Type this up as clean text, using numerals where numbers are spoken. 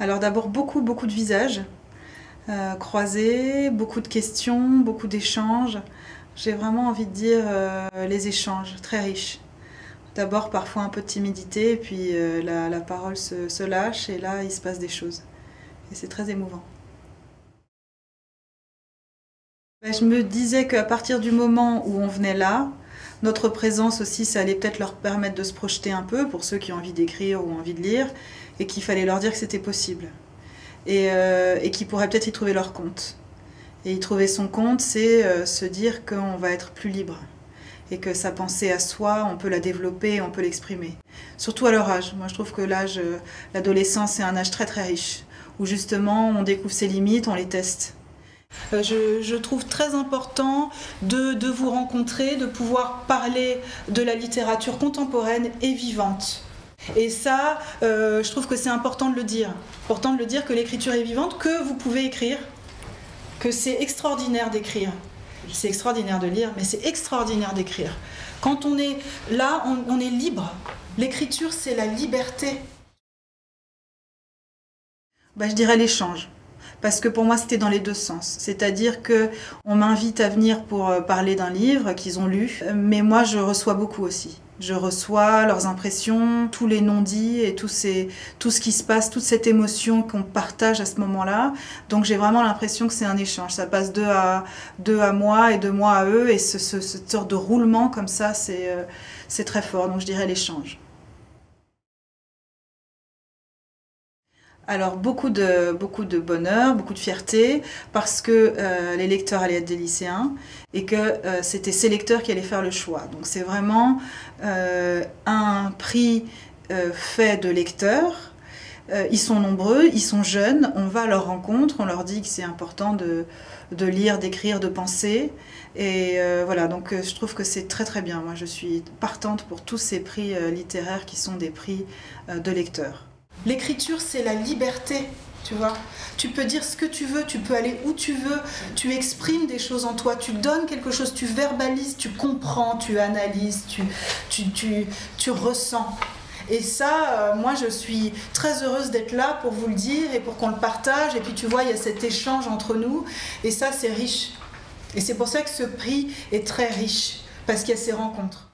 Alors d'abord beaucoup de visages croisés, beaucoup de questions, beaucoup d'échanges. J'ai vraiment envie de dire les échanges, très riches. D'abord parfois un peu de timidité, et puis la parole se lâche et là il se passe des choses. Et c'est très émouvant. Je me disais qu'à partir du moment où on venait là, notre présence aussi, ça allait peut-être leur permettre de se projeter un peu, pour ceux qui ont envie d'écrire ou envie de lire, et qu'il fallait leur dire que c'était possible. Et qu'ils pourraient peut-être y trouver leur compte. Et y trouver son compte, c'est se dire qu'on va être plus libre. Et que sa pensée à soi, on peut la développer, on peut l'exprimer. Surtout à leur âge. Moi je trouve que l'âge, l'adolescence, c'est un âge très riche, où justement on découvre ses limites, on les teste. Je trouve très important de vous rencontrer, de pouvoir parler de la littérature contemporaine et vivante. Et ça, je trouve que c'est important de le dire. Important de le dire que l'écriture est vivante, que vous pouvez écrire, que c'est extraordinaire d'écrire. C'est extraordinaire de lire, mais c'est extraordinaire d'écrire. Quand on est là, on est libre. L'écriture, c'est la liberté. Je dirais l'échange. Parce que pour moi, c'était dans les deux sens. C'est-à-dire qu'on m'invite à venir pour parler d'un livre qu'ils ont lu, mais moi, je reçois beaucoup aussi. Je reçois leurs impressions, tous les non-dits et tout ce qui se passe, toute cette émotion qu'on partage à ce moment-là. Donc j'ai vraiment l'impression que c'est un échange. Ça passe d'eux à moi et de moi à eux. Et cette sorte de roulement comme ça, c'est très fort. Donc je dirais l'échange. Alors beaucoup de bonheur, beaucoup de fierté, parce que les lecteurs allaient être des lycéens et que c'était ces lecteurs qui allaient faire le choix. Donc c'est vraiment un prix fait de lecteurs. Ils sont nombreux, ils sont jeunes, on va à leur rencontre, on leur dit que c'est important de lire, d'écrire, de penser. Et voilà, donc je trouve que c'est très bien. Moi je suis partante pour tous ces prix littéraires qui sont des prix de lecteurs. L'écriture, c'est la liberté, tu vois. Tu peux dire ce que tu veux, tu peux aller où tu veux, tu exprimes des choses en toi, tu donnes quelque chose, tu verbalises, tu comprends, tu analyses, tu ressens. Et ça, moi, je suis très heureuse d'être là pour vous le dire et pour qu'on le partage. Et puis, tu vois, il y a cet échange entre nous. Et ça, c'est riche. Et c'est pour ça que ce prix est très riche, parce qu'il y a ces rencontres.